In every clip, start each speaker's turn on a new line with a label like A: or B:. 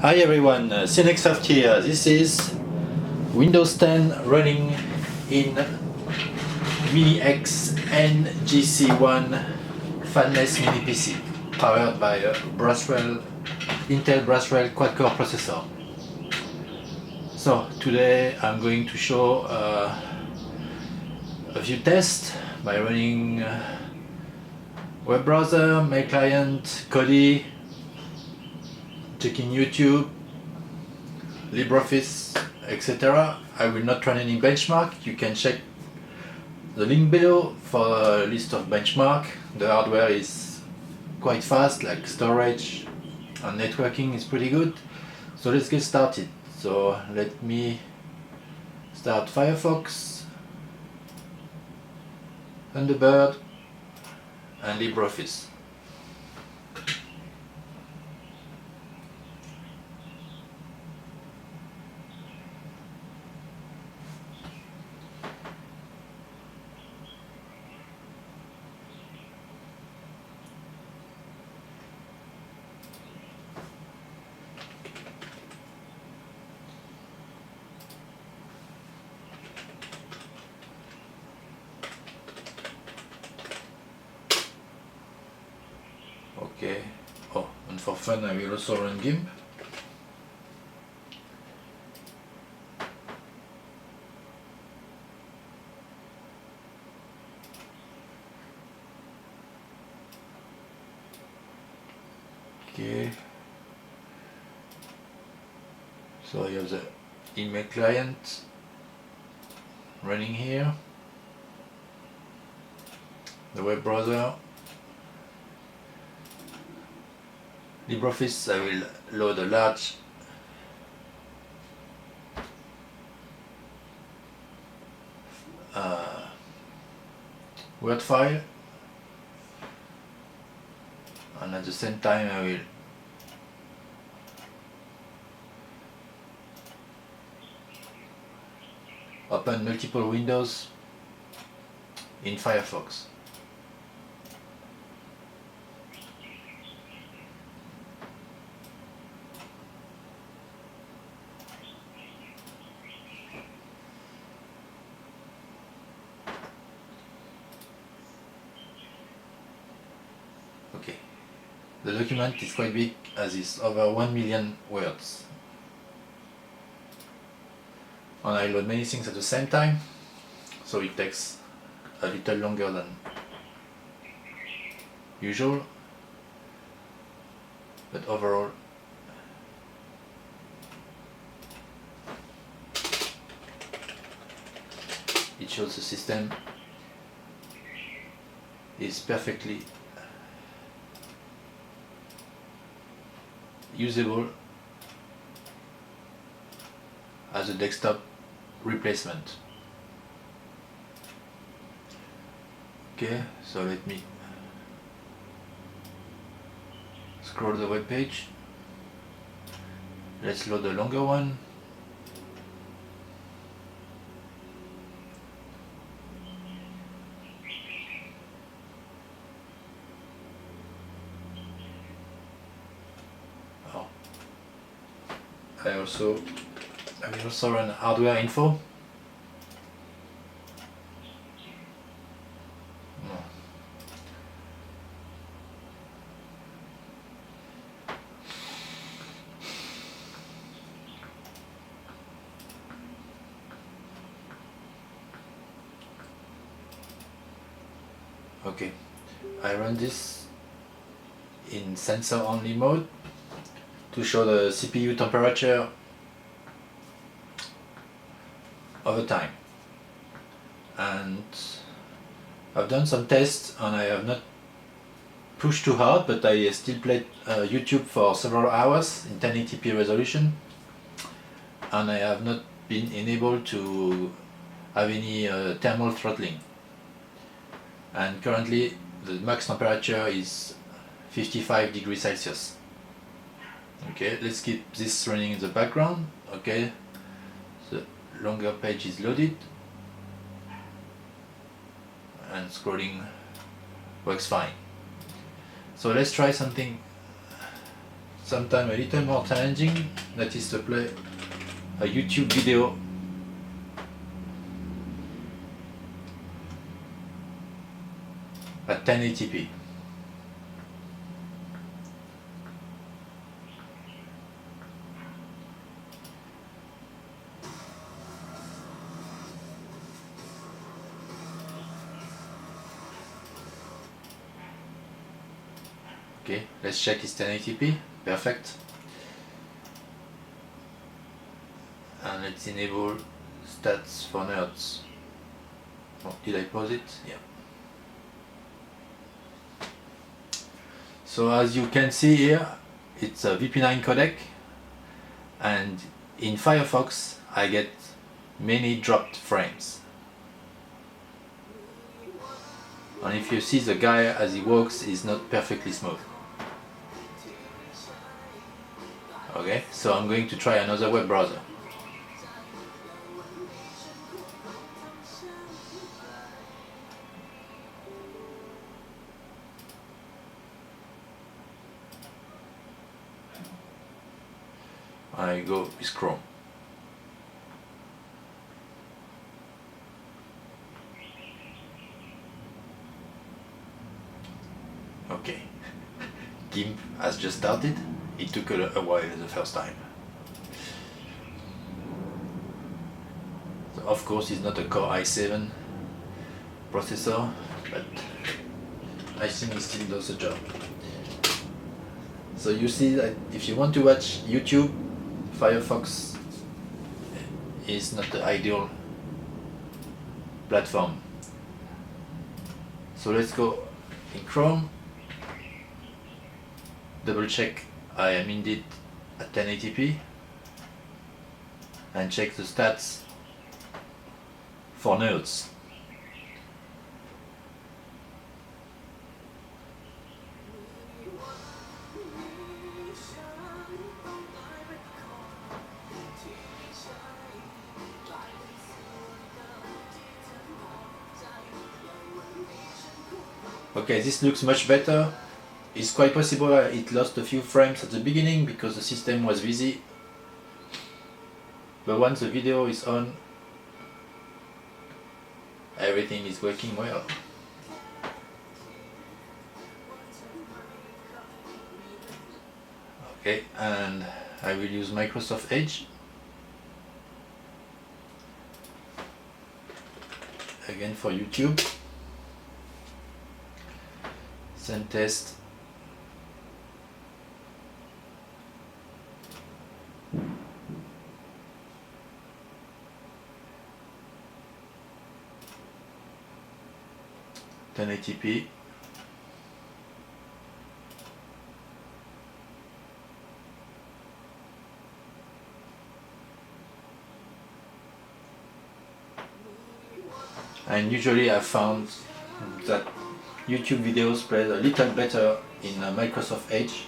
A: Hi everyone, MINIX here. This is Windows 10 running in MINIX NGC-1 fanless mini PC powered by a Intel Braswell quad-core processor. So today I'm going to show a few tests by running web browser, mail client, Kodi, checking YouTube, LibreOffice, etc. I will not run any benchmark. You can check the link below for a list of benchmark. The hardware is quite fast, like storage and networking is pretty good. So let's get started. So let me start Firefox, Thunderbird and LibreOffice. Okay. Oh, and for fun I will also run GIMP. Okay. So I have the email client running here, the web browser, LibreOffice. I will load a large Word file, and at the same time I will open multiple windows in Firefox. Okay, the document is quite big, as is over 1 million words. And I load many things at the same time, so it takes a little longer than usual, but overall it shows the system is perfectly usable as a desktop replacement. Okay, so let me scroll the web page. Let's load a longer one. Oh. I will also run hardware info. Okay, I run this in sensor only mode to show the CPU temperature over time, and I've done some tests and I have not pushed too hard, but I still played YouTube for several hours in 1080p resolution, and I have not been enabled to have any thermal throttling. And currently the max temperature is 55 degrees Celsius. Okay, let's keep this running in the background. Okay, the longer page is loaded and scrolling works fine. So let's try something sometimes a little more challenging, that is to play a YouTube video at 1080p. Okay, let's check it's 1080p. Perfect. And let's enable stats for nerds. Oh, did I pause it? Yeah. So as you can see here, it's a VP9 codec, and in Firefox I get many dropped frames. And if you see the guy as he walks is not perfectly smooth. Okay, so I'm going to try another web browser. I go with Chrome. Okay, GIMP has just started. It took a while the first time. So of course it's not a Core i7 processor, but I think it still does the job. So you see that if you want to watch YouTube, Firefox is not the ideal platform. So let's go in Chrome, double check I am indeed at 1080p, and check the stats for nodes. Okay, this looks much better. It's quite possible it lost a few frames at the beginning because the system was busy. But once the video is on, everything is working well. Okay, and I will use Microsoft Edge. Again for YouTube. Send test. .1080p. And usually I found that YouTube videos play a little better in Microsoft Edge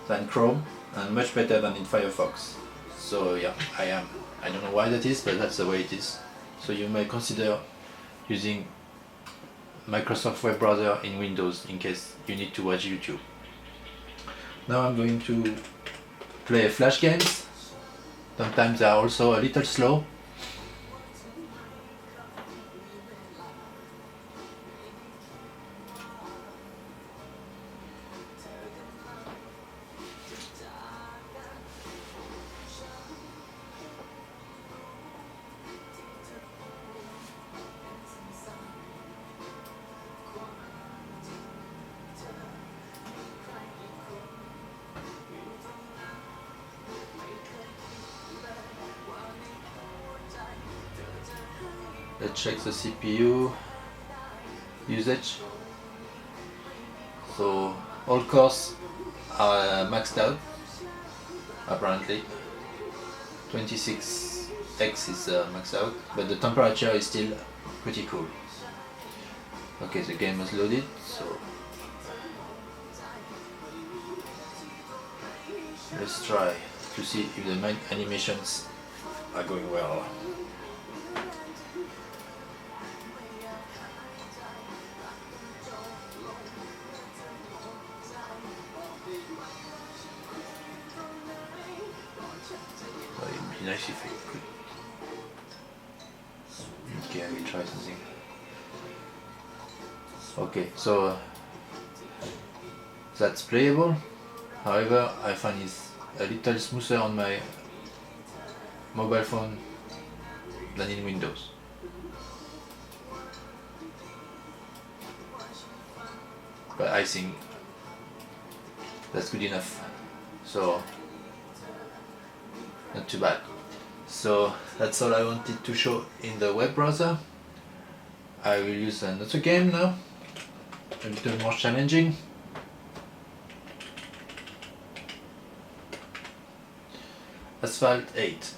A: than Chrome, and much better than in Firefox. So yeah, I don't know why that is, but that's the way it is. So you may consider using Microsoft web browser in Windows in case you need to watch YouTube. Now I'm going to play Flash games. Sometimes they are also a little slow. Let's check the CPU usage. So all cores are maxed out apparently. 26x is maxed out, but the temperature is still pretty cool. Okay, the game is loaded, so let's try to see if the animations are going well. be nice if I could. Okay, I will try something. Okay, so that's playable. However, I find it's a little smoother on my mobile phone than in Windows. But I think that's good enough. So, not too bad. So that's all I wanted to show in the web browser. I will use another game now, a little more challenging. Asphalt 8.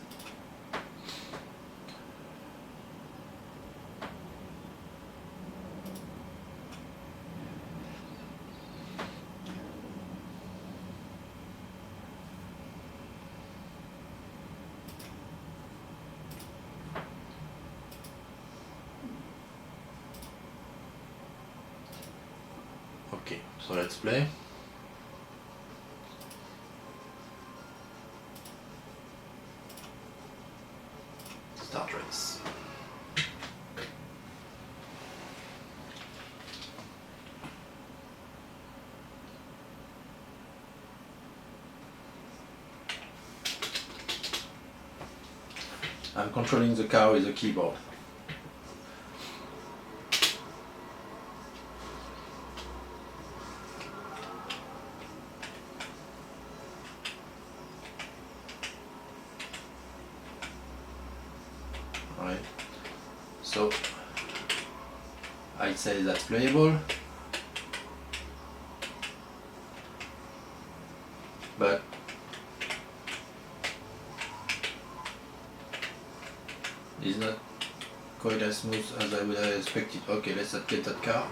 A: Okay, so let's play. Start race. I'm controlling the car with a keyboard. Alright, so I'd say that's playable, but it's not quite as smooth as I would have expected. Okay, let's get that car.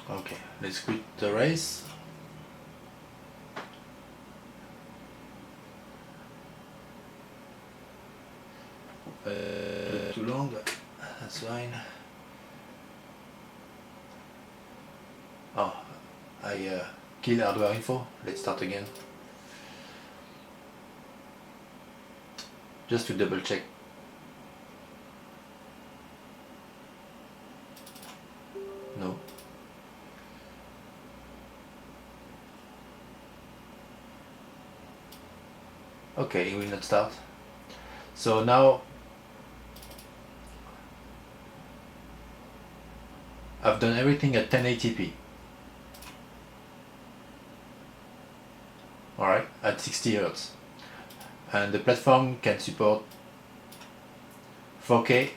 A: Okay, let's quit the race. Too long, that's fine. Oh, I killed hardware info. Let's start again. Just to double check. No. Okay, it will not start. So now I've done everything at 1080p. Alright, at 60 Hz. And the platform can support 4K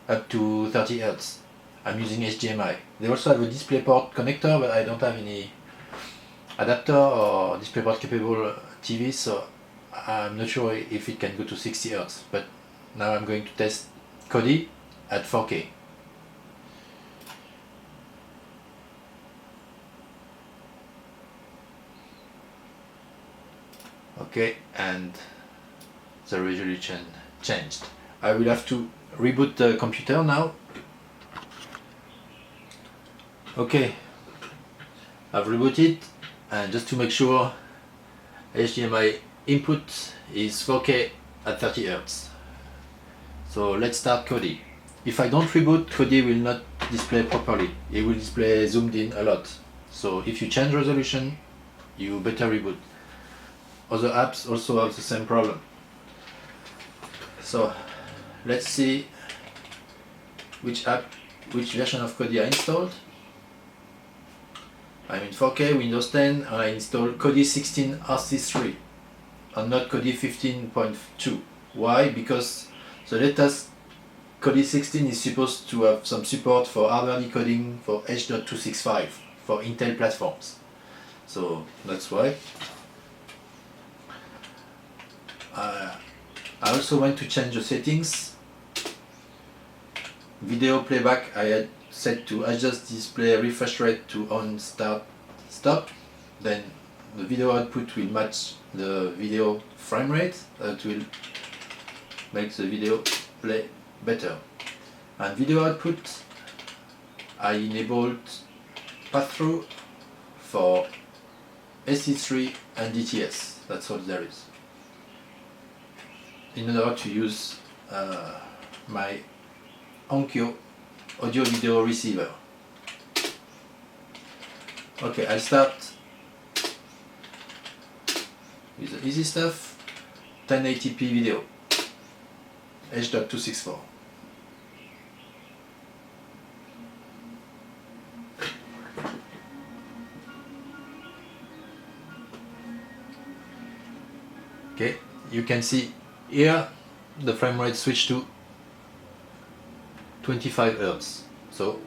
A: up to 30 Hz. I'm using HDMI. They also have a DisplayPort connector, but I don't have any adapter or DisplayPort capable TV, so I'm not sure if it can go to 60 Hz. But now I'm going to test Kodi at 4K. Okay, and the resolution changed. I will have to reboot the computer now. Okay, I've rebooted, and just to make sure, HDMI input is 4K at 30 Hz. So let's start Kodi. If I don't reboot, Kodi will not display properly. It will display zoomed in a lot. So if you change resolution, you better reboot. Other apps also have the same problem. So let's see which version of Kodi I installed. I'm in 4K, Windows 10, and I installed Kodi 16 RC3 and not Kodi 15.2. Why? Because the latest Kodi 16 is supposed to have some support for hardware decoding for H.265 for Intel platforms. So that's why. I also went to change the settings. Video playback I had set to adjust display refresh rate to on start stop. Then the video output will match the video frame rate. That will make the video play better. And video output I enabled pass-through for SC3 and DTS. That's all there is. In order to use my Onkyo audio video receiver. Okay, I'll start with the easy stuff. 1080p video, H.264. Okay, you can see here the frame rate switched to 25 Hz. So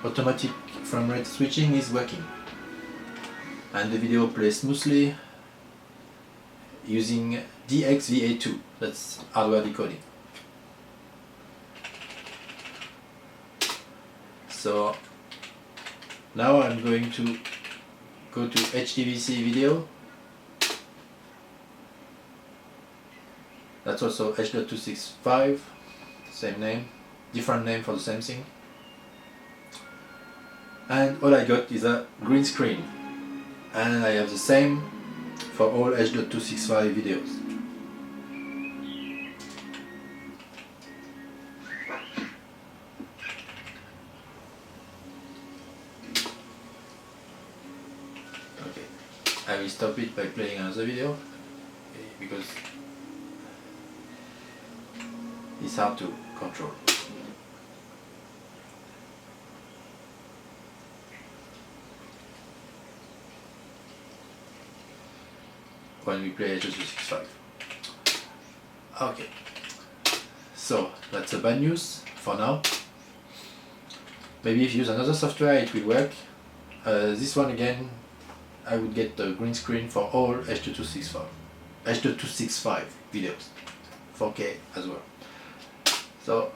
A: automatic frame rate switching is working. And the video plays smoothly using DXVA2, that's hardware decoding. So now I'm going to go to HEVC video. That's also H.265, same name, different name for the same thing. And all I got is a green screen. And I have the same for all H.265 videos. Okay, I will stop it by playing another video because it's hard to control. When we play H.265. Okay, so that's the bad news for now. Maybe if you use another software it will work. This one again, I would get the green screen for all H.265 videos, 4K as well. So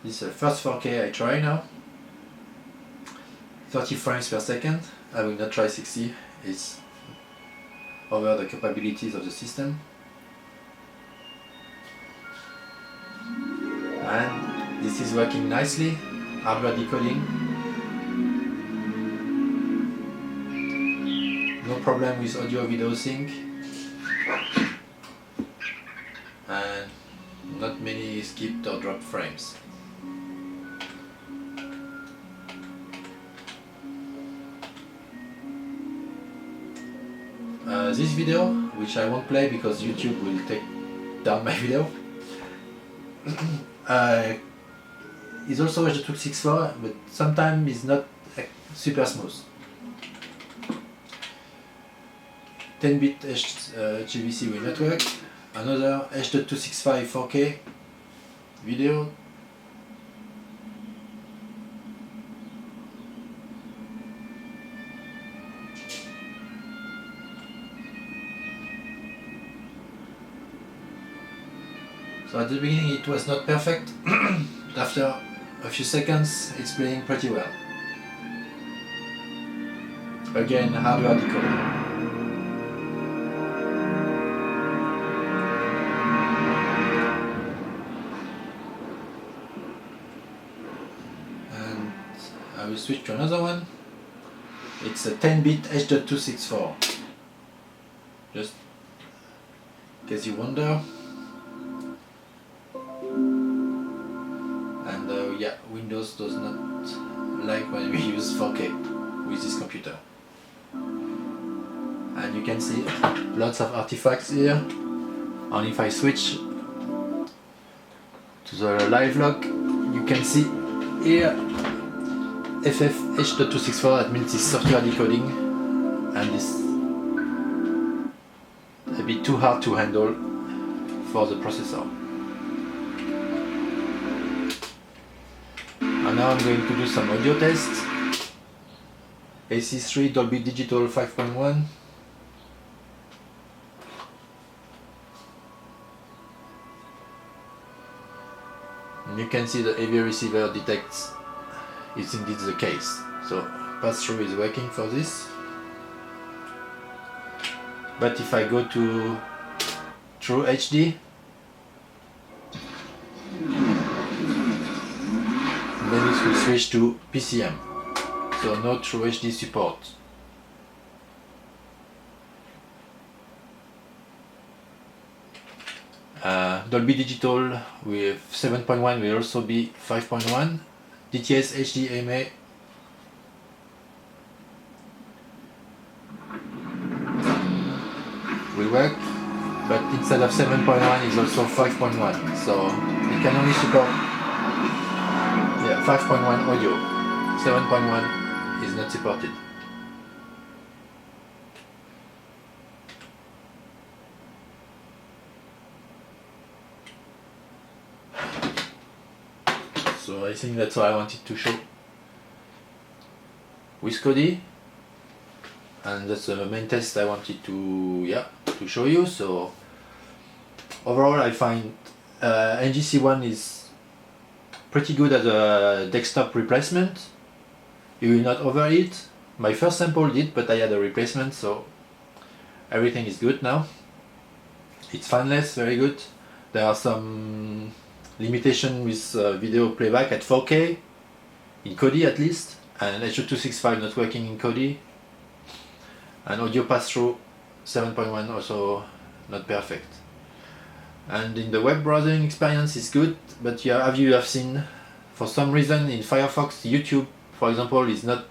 A: this is the first 4K I try now. 30 frames per second. I will not try 60. It's over the capabilities of the system. And this is working nicely. Hardware decoding. No problem with audio video sync. And not many skipped or dropped frames. This video, which I won't play because YouTube will take down my video, is also H.264, but sometimes it's not super smooth. 10-bit HEVC will not work. Another H.265 4K video. So at the beginning it was not perfect, but after a few seconds it's playing pretty well. Again, hardware decoding. And I will switch to another one. It's a 10-bit H.264. Just in case you wonder. Yeah, Windows does not like when we use 4K with this computer. And you can see lots of artifacts here. And if I switch to the live log, you can see here FF H.264, that means it's software decoding, and it's a bit too hard to handle for the processor. And now I'm going to do some audio tests. AC3 Dolby Digital 5.1. And you can see the AV receiver detects it's indeed the case. So pass-through is working for this. But if I go to True HD, then it will switch to PCM, so no True HD support. Dolby Digital with 7.1 will also be 5.1. DTS HDMI will work, but instead of 7.1 is also 5.1, so it can only support 5.1 audio. 7.1 is not supported. So I think that's what I wanted to show with Kodi, and that's the main test I wanted to show you. So overall I find NGC-1 is pretty good as a desktop replacement. You will not overheat. My first sample did, but I had a replacement, so everything is good now. It's fanless, very good. There are some limitation with video playback at 4K in Kodi at least, and H.265 not working in Kodi, and audio pass-through 7.1 also not perfect. And in the web browsing experience is good, but as you have seen, for some reason in Firefox, YouTube for example is not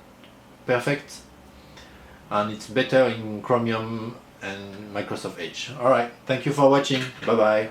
A: perfect, and it's better in Chromium and Microsoft Edge. Alright, thank you for watching, bye bye.